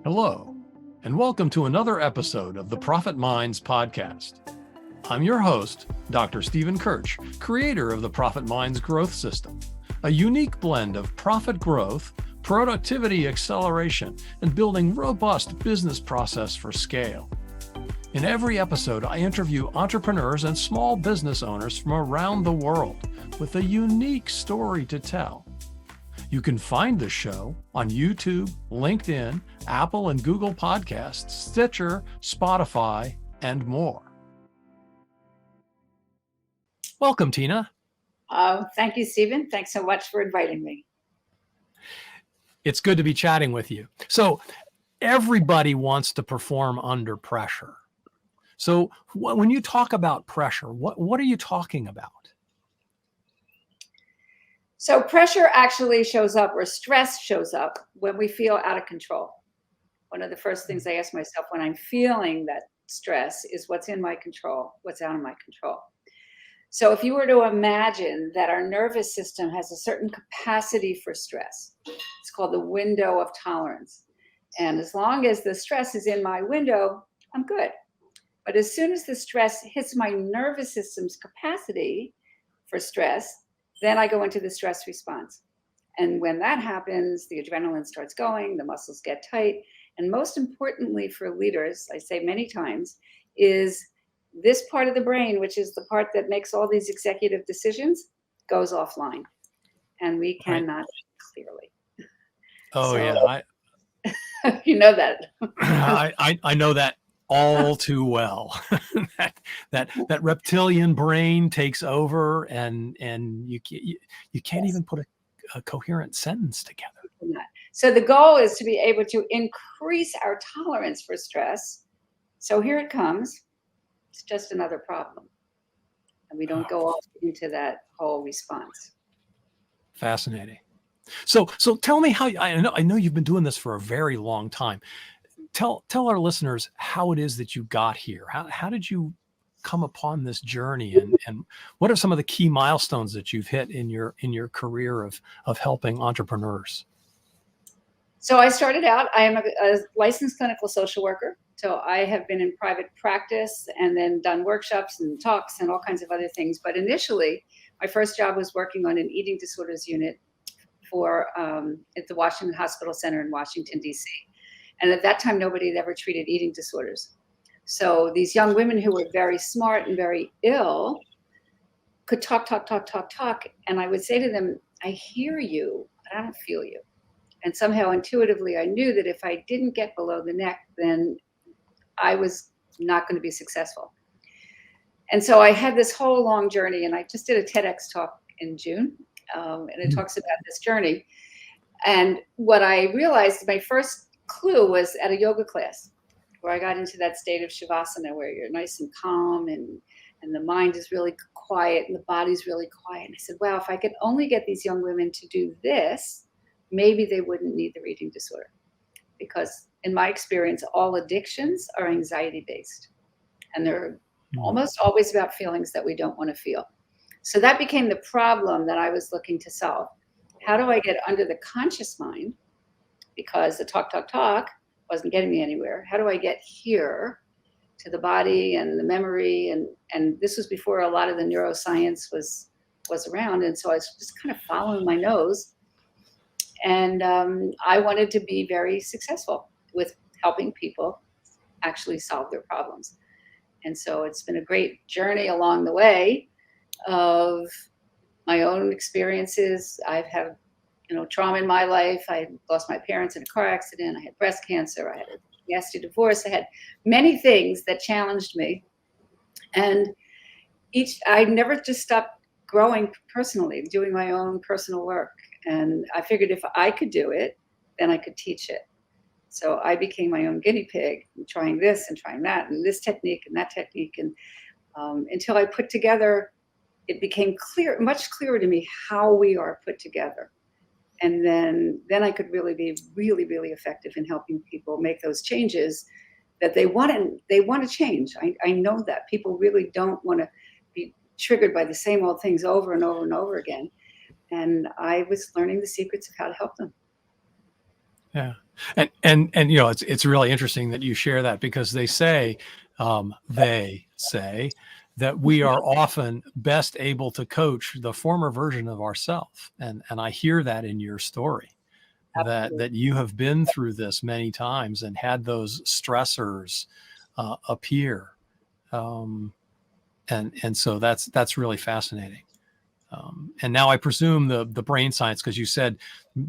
Hello, and welcome to another episode of the Profit Minds podcast. I'm your host, Dr. Stephen Kirch, creator of the Profit Minds Growth System, a unique blend of profit growth, productivity acceleration, and building robust business process for scale. In every episode, I interview entrepreneurs and small business owners from around the world with a unique story to tell. You can find the show on YouTube, LinkedIn, Apple and Google Podcasts, Stitcher, Spotify, and more. Welcome, Tina. Thank you, Stephen. Thanks so much for inviting me. It's good to be chatting with you. So everybody wants to perform under pressure. So when you talk about pressure, what are you talking about? So pressure actually shows up, or stress shows up, when we feel out of control. One of the first things I ask myself when I'm feeling that stress is what's in my control, what's out of my control. So if you were to imagine that our nervous system has a certain capacity for stress, it's called the window of tolerance. And as long as the stress is in my window, I'm good. But as soon as the stress hits my nervous system's capacity for stress, then I go into the stress response. And when that happens, the adrenaline starts going, the muscles get tight. And most importantly for leaders, I say many times, is this part of the brain, which is the part that makes all these executive decisions, goes offline. And we cannot clearly. Oh, So, yeah. You know that. I know that all too well. that reptilian brain takes over, and you can't even put a coherent sentence together. So the goal is to be able to increase our tolerance for stress. So here it comes. It's just another problem, and we don't go off into that whole response. Fascinating. So tell me how. I know you've been doing this for a very long time. Tell our listeners how it is that you got here. How did you come upon this journey, and what are some of the key milestones that you've hit in your career of helping entrepreneurs? So I started out, I am a licensed clinical social worker. So I have been in private practice and then done workshops and talks and all kinds of other things. But initially, my first job was working on an eating disorders unit at the Washington Hospital Center in Washington, D.C. And at that time, nobody had ever treated eating disorders. So these young women who were very smart and very ill could talk. And I would say to them, I hear you, but I don't feel you. And somehow intuitively, I knew that if I didn't get below the neck, then I was not going to be successful. And so I had this whole long journey, and I just did a TEDx talk in June, and it talks about this journey. And what I realized, my first clue was at a yoga class where I got into that state of shavasana where you're nice and calm and the mind is really quiet and the body's really quiet. And I said, wow, if I could only get these young women to do this, maybe they wouldn't need their eating disorder. Because in my experience, all addictions are anxiety-based. And they're almost always about feelings that we don't want to feel. So that became the problem that I was looking to solve. How do I get under the conscious mind? Because the talk wasn't getting me anywhere. How do I get here to the body and the memory? And this was before a lot of the neuroscience was around. And so I was just kind of following my nose. And I wanted to be very successful with helping people actually solve their problems. And so it's been a great journey along the way of my own experiences. I've had trauma in my life. I lost my parents in a car accident. I had breast cancer. I had a nasty divorce. I had many things that challenged me. And I never just stopped growing personally, doing my own personal work. And I figured if I could do it, then I could teach it. So I became my own guinea pig, trying this and trying that, and this technique and that technique. And until I put together, it became much clearer to me how we are put together. And then I could really be really, really effective in helping people make those changes that they want to change. I know that people really don't want to be triggered by the same old things over and over and over again. And I was learning the secrets of how to help them. Yeah. And you know, it's really interesting that you share that, because they say that we are often best able to coach the former version of ourselves, and I hear that in your story, that you have been through this many times and had those stressors appear, and so that's really fascinating. And now I presume the brain science, because you said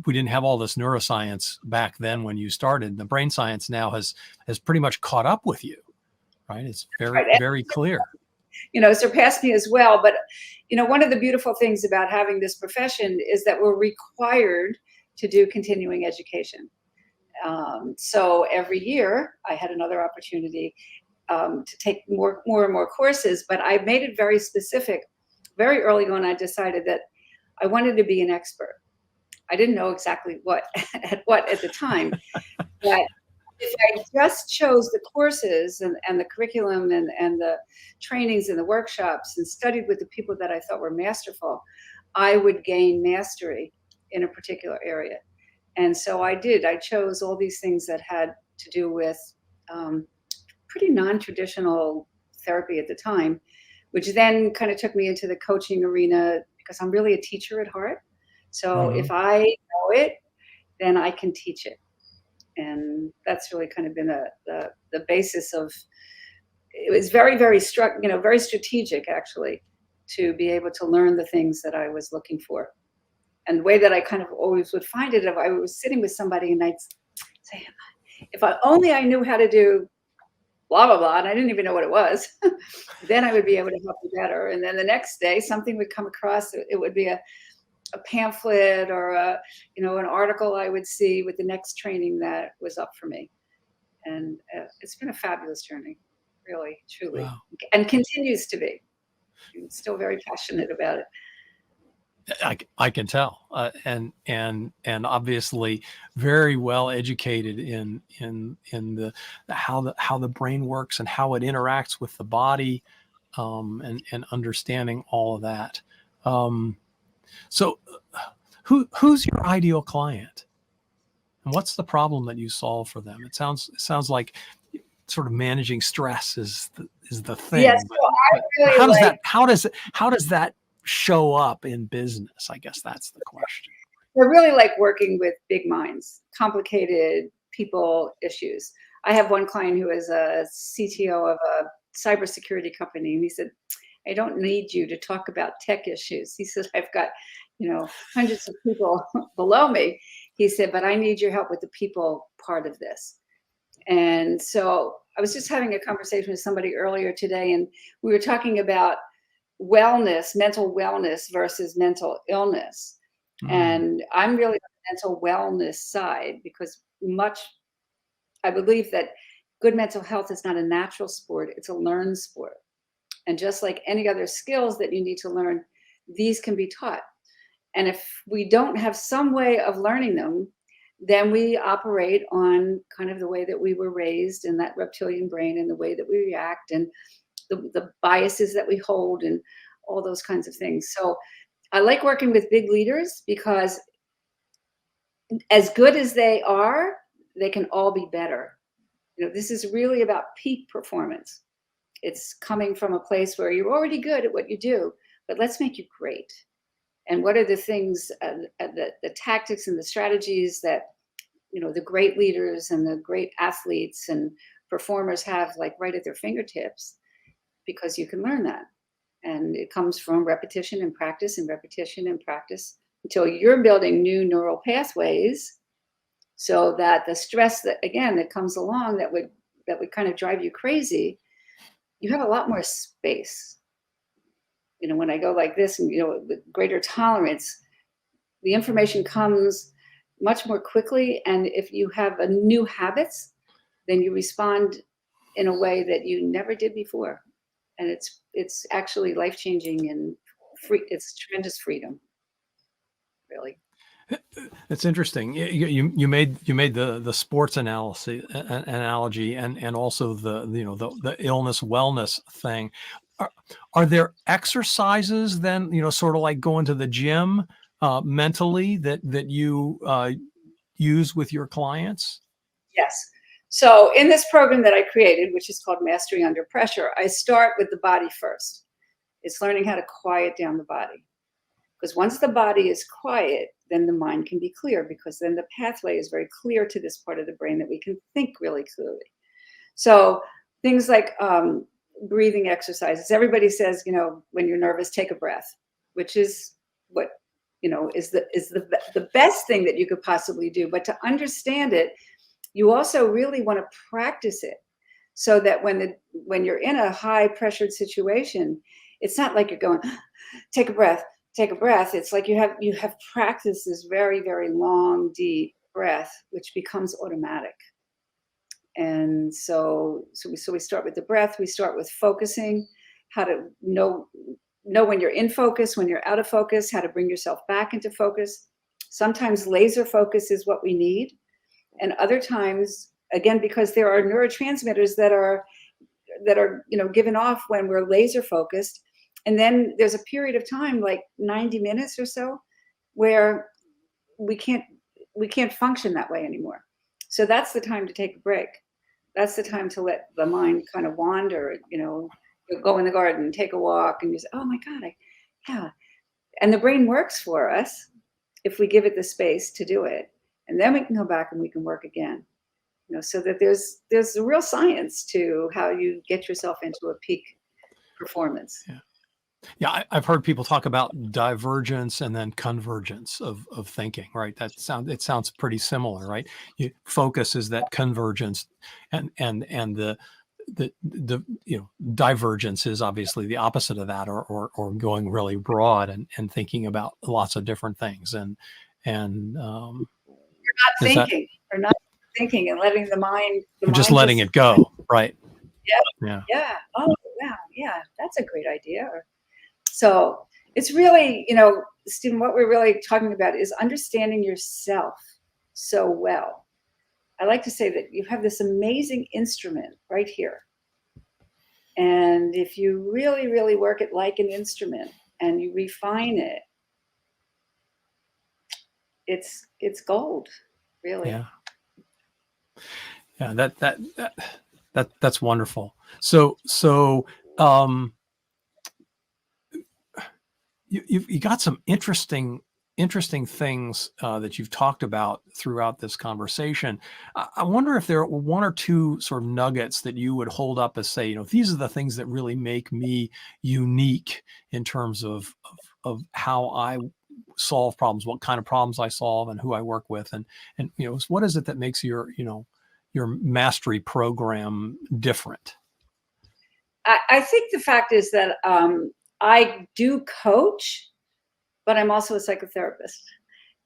we didn't have all this neuroscience back then when you started. The brain science now has pretty much caught up with you, right? It's very clear. You know, surpassed me as well. But, you know, one of the beautiful things about having this profession is that we're required to do continuing education. So every year I had another opportunity to take more and more courses, but I made it very specific. Very early on, I decided that I wanted to be an expert. I didn't know exactly what at the time, but if I just chose the courses and the curriculum and the trainings and the workshops and studied with the people that I thought were masterful, I would gain mastery in a particular area. And so I did. I chose all these things that had to do with pretty non-traditional therapy at the time, which then kind of took me into the coaching arena, because I'm really a teacher at heart. So if I know it, then I can teach it. And that's really kind of been the basis of, it was very strategic, actually, to be able to learn the things that I was looking for. And the way that I kind of always would find it, if I was sitting with somebody and I'd say, if I knew how to do blah, blah, blah, and I didn't even know what it was, then I would be able to help you better. And then the next day, something would come across. It would be a pamphlet or an article I would see with the next training that was up for me. And it's been a fabulous journey, really, truly. Wow. And continues to be. I'm still very passionate about it. I can tell, and obviously very well educated in the how the brain works and how it interacts with the body, and understanding all of that. So, who's your ideal client, and what's the problem that you solve for them? It sounds like sort of managing stress is the thing. Yes, so but how does that show up in business? I guess that's the question. I really like working with big minds, complicated people issues. I have one client who is a CTO of a cybersecurity company, and he said, I don't need you to talk about tech issues. He said, I've got, hundreds of people below me. He said, but I need your help with the people part of this. And so I was just having a conversation with somebody earlier today, and we were talking about wellness, mental wellness versus mental illness. And I'm really on the mental wellness side, because I believe that good mental health is not a natural sport, it's a learned sport. And just like any other skills that you need to learn, these can be taught. And if we don't have some way of learning them, then we operate on kind of the way that we were raised, in that reptilian brain, and the way that we react, and the biases that we hold, and all those kinds of things. So I like working with big leaders, because as good as they are, they can all be better. This is really about peak performance. It's coming from a place where you're already good at what you do, but let's make you great. And what are the things, the tactics and the strategies that, the great leaders and the great athletes and performers have, like, right at their fingertips, because you can learn that. And it comes from repetition and practice until you're building new neural pathways, so that the stress that comes along that would kind of drive you crazy, you have a lot more space. When I go like this, and with greater tolerance, the information comes much more quickly. And if you have a new habits, then you respond in a way that you never did before. And it's actually life-changing, and it's tremendous freedom, really. It's interesting. You made the sports analogy, and also the illness wellness thing. Are there exercises then, sort of like going to the gym mentally, that you use with your clients? Yes. So in this program that I created, which is called Mastery Under Pressure, I start with the body first. It's learning how to quiet down the body. Because once the body is quiet, then the mind can be clear, because then the pathway is very clear to this part of the brain that we can think really clearly. So things like breathing exercises. Everybody says, when you're nervous, take a breath, which is what, is the best thing that you could possibly do. But to understand it, you also really want to practice it, so that when you're in a high pressured situation, it's not like you're going, take a breath. It's like you have practiced this very, very long, deep breath, which becomes automatic. And so we start with the breath. We start with focusing, how to know when you're in focus, when you're out of focus, how to bring yourself back into focus. Sometimes laser focus is what we need. And other times, again, because there are neurotransmitters that are given off when we're laser focused. And then there's a period of time, like 90 minutes or so, where we can't function that way anymore. So that's the time to take a break. That's the time to let the mind kind of wander. You'll go in the garden, take a walk, and you say, "Oh my God, yeah." And the brain works for us if we give it the space to do it, and then we can go back and we can work again. So that there's a real science to how you get yourself into a peak performance. Yeah, I've heard people talk about divergence and then convergence of thinking, right? It sounds pretty similar, right? Focus is that convergence, and the divergence is obviously the opposite of that, or going really broad and thinking about lots of different things, and you're not thinking and letting the mind just letting it go, right? Yeah. Oh, wow. Yeah, that's a great idea. So it's really, Stephen, what we're really talking about is understanding yourself so well. I like to say that you have this amazing instrument right here. And if you really, really work it like an instrument and you refine it, it's gold, really. Yeah. That's wonderful. So you got some interesting things that you've talked about throughout this conversation. I wonder if there are one or two sort of nuggets that you would hold up as, say, these are the things that really make me unique in terms of how I solve problems, what kind of problems I solve, and who I work with, and what is it that makes your mastery program different? I think the fact is that I do coach, but I'm also a psychotherapist.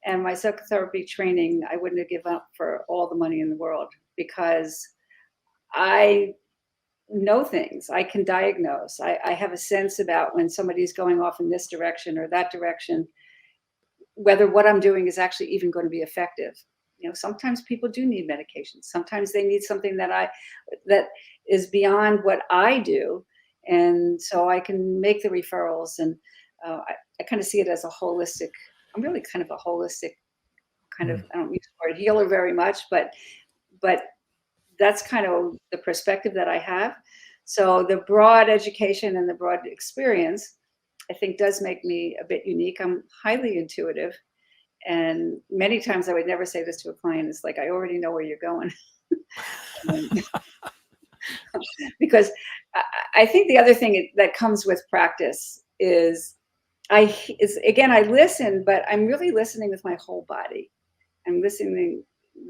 And my psychotherapy training, I wouldn't have given up for all the money in the world, because I know things. I can diagnose. I have a sense about when somebody's going off in this direction or that direction, whether what I'm doing is actually even going to be effective. Sometimes people do need medication. Sometimes they need something that is beyond what I do. And so I can make the referrals, and I kind of see it as a holistic. I'm really kind of a holistic kind of, I don't use the word healer very much, but that's kind of the perspective that I have. So the broad education and the broad experience, I think, does make me a bit unique. I'm highly intuitive. And many times I would never say this to a client. It's like, I already know where you're going. Because I think the other thing that comes with practice is I listen, but I'm really listening with my whole body. I'm listening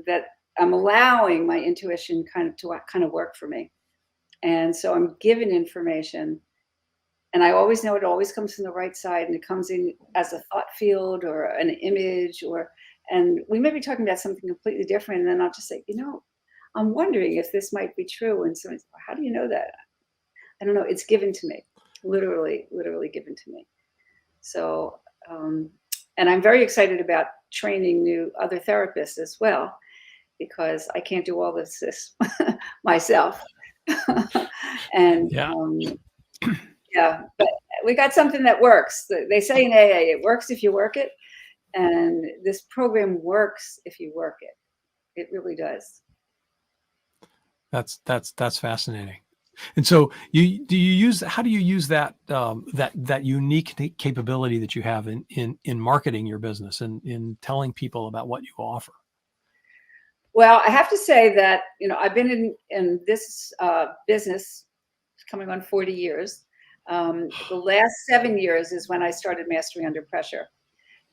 that I'm allowing my intuition to work for me. And so I'm given information, and I always know it always comes from the right side, and it comes in as a thought field or an image, and we may be talking about something completely different. And then I'll just say, I'm wondering if this might be true. And someone's, how do you know that? I don't know. It's given to me, literally given to me. So, and I'm very excited about training other therapists as well, because I can't do all this myself. And but we got something that works. They say in AA, it works if you work it. And this program works if you work it. It really does. That's fascinating. And so how do you use that that unique capability that you have in marketing your business and in telling people about what you offer? Well, I have to say that, I've been in this business coming on 40 years. The last 7 years is when I started Mastering Under Pressure.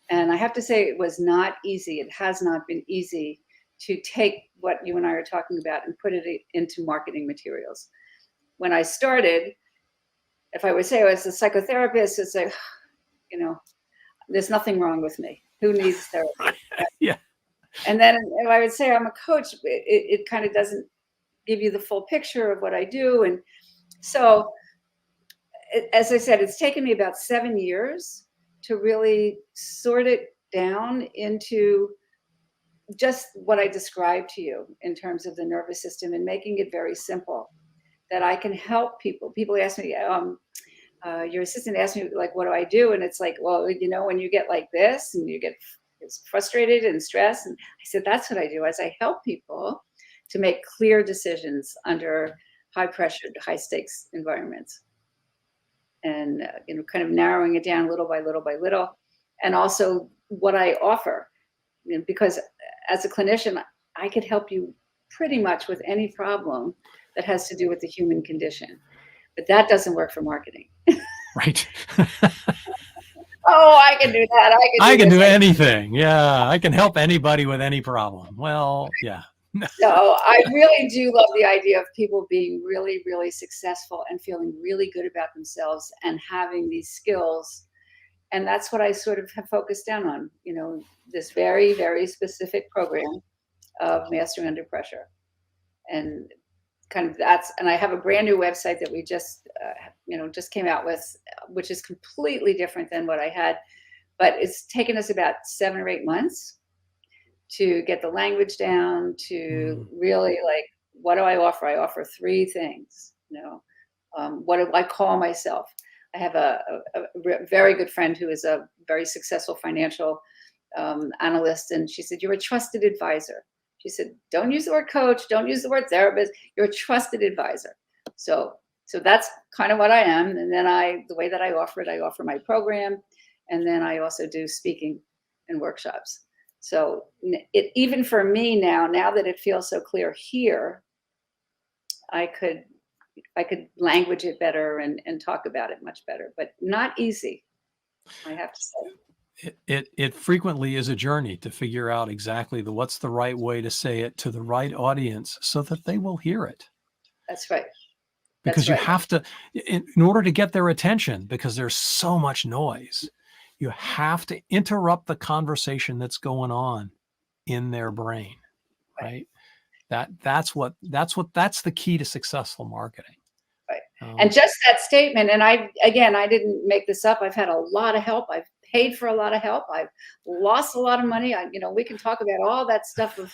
And I have to say it was not easy. It has not been easy to take what you and I are talking about and put it into marketing materials. When I started, if I would say I was a psychotherapist, it's like, there's nothing wrong with me. Who needs therapy? Yeah. And then if I would say I'm a coach, it kind of doesn't give you the full picture of what I do. And so, as I said, it's taken me about 7 years to really sort it down into just what I described to you in terms of the nervous system and making it very simple, that I can help people. People ask me, your assistant asked me, like, what do I do? And it's like, well, when you get like this and you get frustrated and stressed. And I said, that's what I do, is I help people to make clear decisions under high pressure, high stakes environments. And, kind of narrowing it down little by little by little. And also what I offer, because as a clinician, I could help you pretty much with any problem that has to do with the human condition. But that doesn't work for marketing. Right. Oh, I can do that. I can do anything. Yeah, I can help anybody with any problem. Well, yeah. So I really do love the idea of people being really, really successful and feeling really good about themselves and having these skills. And that's what I sort of have focused down on, this very, very specific program of Mastering Under Pressure. And kind of and I have a brand new website that we just came out with, which is completely different than what I had, but it's taken us about 7 or 8 months to get the language down, to really, like, what do I offer? I offer 3 things. What do I call myself? I have a very good friend who is a very successful financial analyst, and she said, you're a trusted advisor. She said, don't use the word coach, don't use the word therapist, you're a trusted advisor. So that's kind of what I am. And then the way that I offer my program, and then I also do speaking and workshops. So even for me now that it feels so clear here, I could language it better and talk about it much better, but not easy, I have to say. It frequently is a journey to figure out exactly what's the right way to say it to the right audience so that they will hear it. That's right. Because you have to, in order to get their attention, because there's so much noise, you have to interrupt the conversation that's going on in their brain, right? That's the key to successful marketing. Right. And just that statement, and I didn't make this up. I've had a lot of help. I've paid for a lot of help. I've lost a lot of money. We can talk about all that stuff of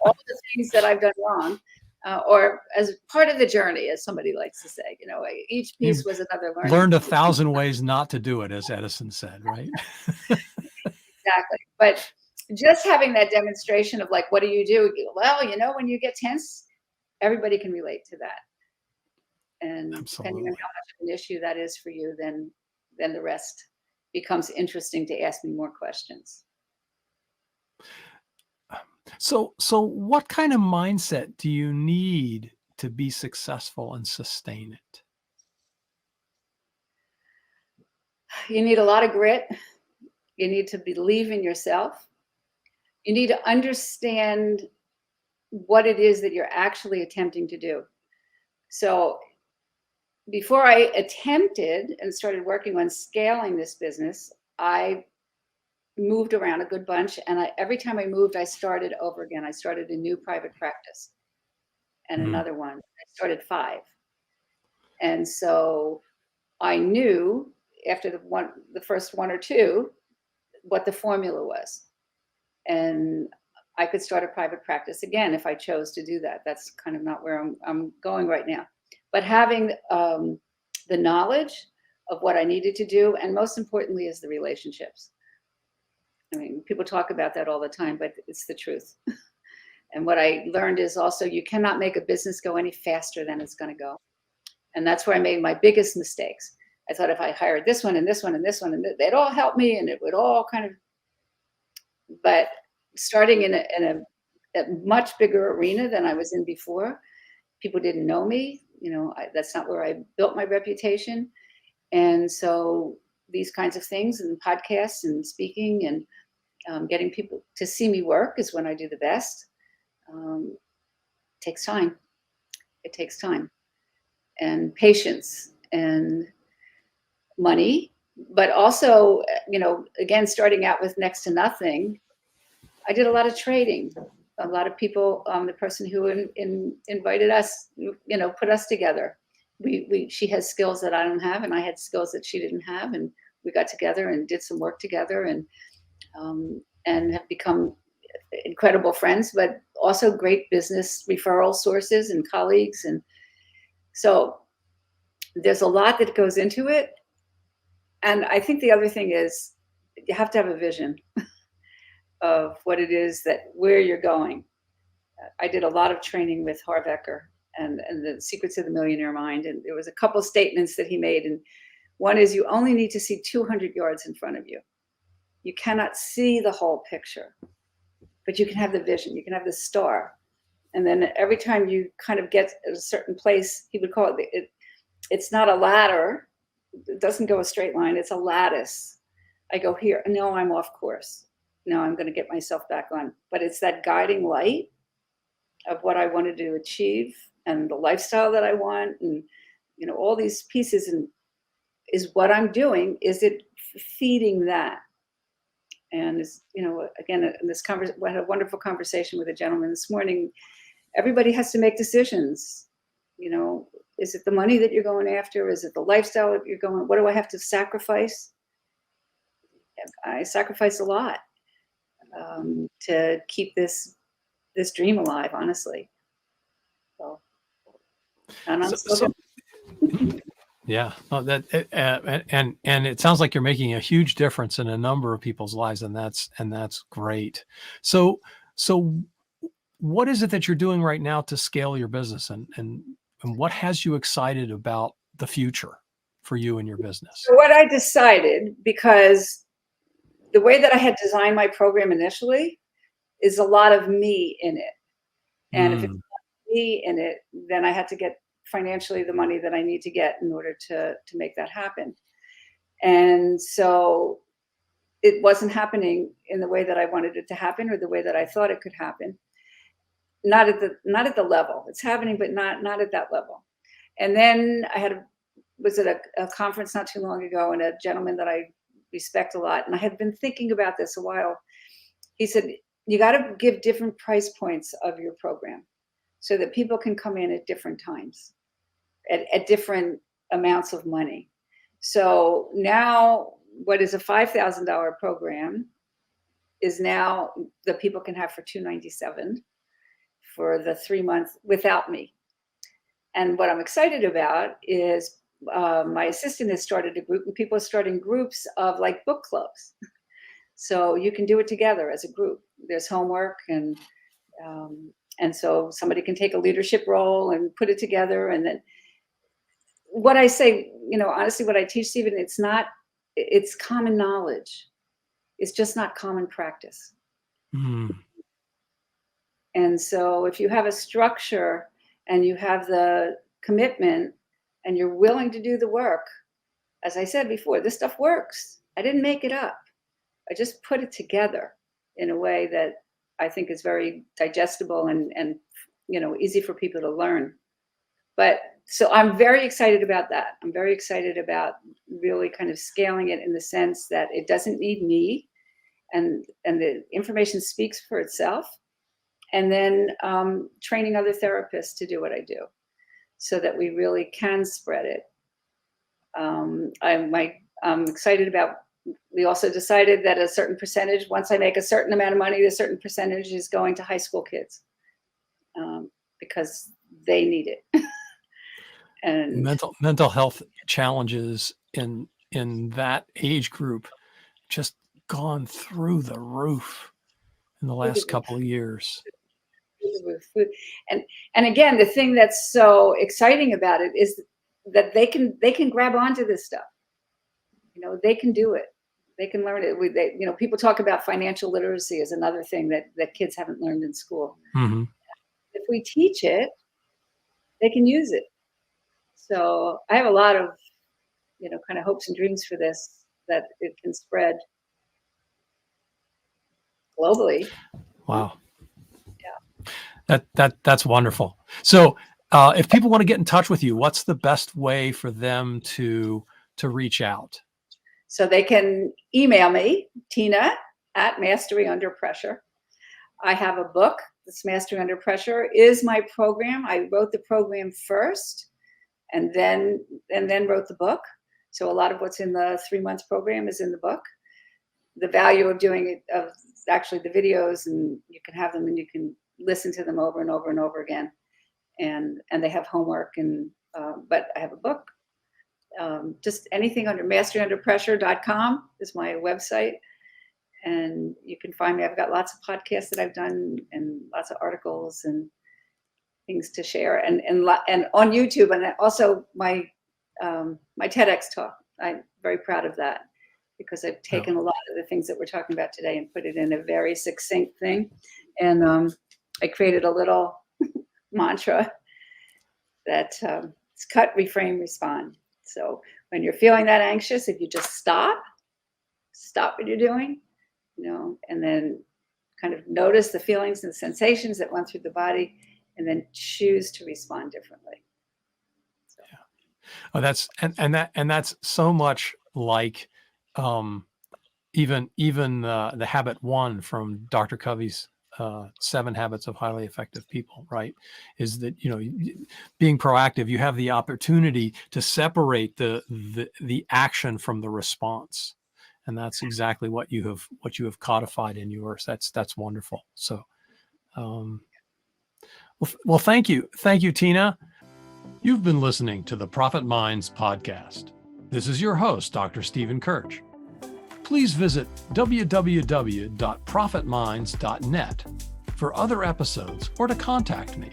all the things that I've done wrong, or as part of the journey, as somebody likes to say. Each piece was another learning. Learned 1,000 ways not to do it, as Edison said, right? Exactly. But just having that demonstration of, like, what do you do? Well, when you get tense, everybody can relate to that. And depending on how much of an issue that is for you, then the rest becomes interesting to ask me more questions. So what kind of mindset do you need to be successful and sustain it? You need a lot of grit. You need to believe in yourself. You need to understand what it is that you're actually attempting to do. So before I attempted and started working on scaling this business, I moved around a good bunch. And every time I moved, I started over again. I started a new private practice and another one. I started 5. And so I knew after the first 1 or 2, what the formula was. And I could start a private practice again if I chose to do that. That's kind of not where I'm going right now. But having the knowledge of what I needed to do, and most importantly is the relationships. I mean, people talk about that all the time, but it's the truth. And what I learned is also you cannot make a business go any faster than it's going to go. And that's where I made my biggest mistakes. I thought if I hired this one and this one and this one, and they'd all help me, and it would all kind of, but starting in a much bigger arena than I was in before, people didn't know me. That's not where I built my reputation. And so these kinds of things and podcasts and speaking and getting people to see me work is when I do the best. Takes time. It takes time and patience and money, but also, again, starting out with next to nothing, I did a lot of trading. A lot of people, the person who invited us, put us together. She has skills that I don't have, and I had skills that she didn't have, and we got together and did some work together, and have become incredible friends, but also great business referral sources and colleagues. And so there's a lot that goes into it. And I think the other thing is you have to have a vision of what it is where you're going. I did a lot of training with Harv Eker and the Secrets of the Millionaire Mind. And there was a couple statements that he made. And one is you only need to see 200 yards in front of you. You cannot see the whole picture, but you can have the vision. You can have the star. And then every time you kind of get at a certain place, he would call it's not a ladder. It doesn't go a straight line. It's a lattice. I go here. No, I'm off course. No, I'm going to get myself back on. But it's that guiding light of what I wanted to achieve and the lifestyle that I want, and all these pieces, and is what I'm doing. Is it feeding that? And again, in this conversation, I had a wonderful conversation with a gentleman this morning. Everybody has to make decisions. Is it the money that you're going after? Is it the lifestyle that you're going? What do I have to sacrifice? I sacrifice a lot to keep this dream alive, honestly. So, and I'm still good. Yeah, and it sounds like you're making a huge difference in a number of people's lives, and that's great. So what is it that you're doing right now to scale your business, and what has you excited about the future for you and your business? So what I decided, because the way that I had designed my program initially is a lot of me in it. And if it's not me in it, then I had to get financially the money that I need to get in order to make that happen. And so it wasn't happening in the way that I wanted it to happen, or the way that I thought it could happen. Not at the level. It's happening, but not at that level. And then I was at a conference not too long ago, and a gentleman that I respect a lot, and I had been thinking about this a while. He said, you got to give different price points of your program so that people can come in at different times, at different amounts of money. So now what is a $5,000 program is now the people can have for $297 for the 3 months without me. And what I'm excited about is my assistant has started a group, and people are starting groups of like book clubs. So you can do it together as a group. There's homework, and so somebody can take a leadership role and put it together. And then what I say, honestly, what I teach, Stephen, it's common knowledge. It's just not common practice. Mm. And so if you have a structure and you have the commitment and you're willing to do the work, as I said before, this stuff works. I didn't make it up. I just put it together in a way that I think is very digestible and easy for people to learn. But so I'm very excited about that. I'm very excited about really kind of scaling it in the sense that it doesn't need me, and the information speaks for itself. And then training other therapists to do what I do, so that we really can spread it. I'm excited about. We also decided that a certain percentage, once I make a certain amount of money, a certain percentage is going to high school kids because they need it. And mental health challenges in that age group just gone through the roof in the last couple of years. with food. And again, the thing that's so exciting about it is that they can grab onto this stuff. They can do it. They can learn it. People talk about financial literacy as another thing that kids haven't learned in school. Mm-hmm. If we teach it, they can use it. So I have a lot of, kind of hopes and dreams for this, that it can spread globally. Wow. Yeah. That's wonderful. So if people want to get in touch with you, what's the best way for them to reach out? So they can email me, Tina at Mastery Under Pressure. I have a book. This Mastery Under Pressure is my program. I wrote the program first and then wrote the book. So a lot of what's in the 3 months program is in the book. The value of doing it, of actually the videos, and you can have them and you can listen to them over and over and over again. And they have homework, but I have a book. Just anything under masteryunderpressure.com is my website. And you can find me. I've got lots of podcasts that I've done and lots of articles and things to share, and on YouTube, and also my TEDx talk. I'm very proud of that because I've taken a lot of the things that we're talking about today and put it in a very succinct thing. And I created a little mantra that it's cut, reframe, respond. So when you're feeling that anxious, if you just stop what you're doing, and then kind of notice the feelings and sensations that went through the body, and then choose to respond differently. So. Yeah. Oh, that's so much like even the habit 1 from Dr. Covey's 7 Habits of Highly Effective People, right? Is that, being proactive, you have the opportunity to separate the action from the response. And that's exactly what you have codified in yours. That's wonderful. So, well, thank you, Tina. You've been listening to the Profit Minds podcast. This is your host, Dr. Stephen Kirch. Please visit www.profitminds.net for other episodes or to contact me.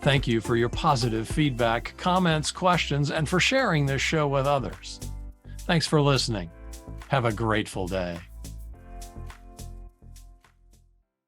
Thank you for your positive feedback, comments, questions, and for sharing this show with others. Thanks for listening. Have a grateful day.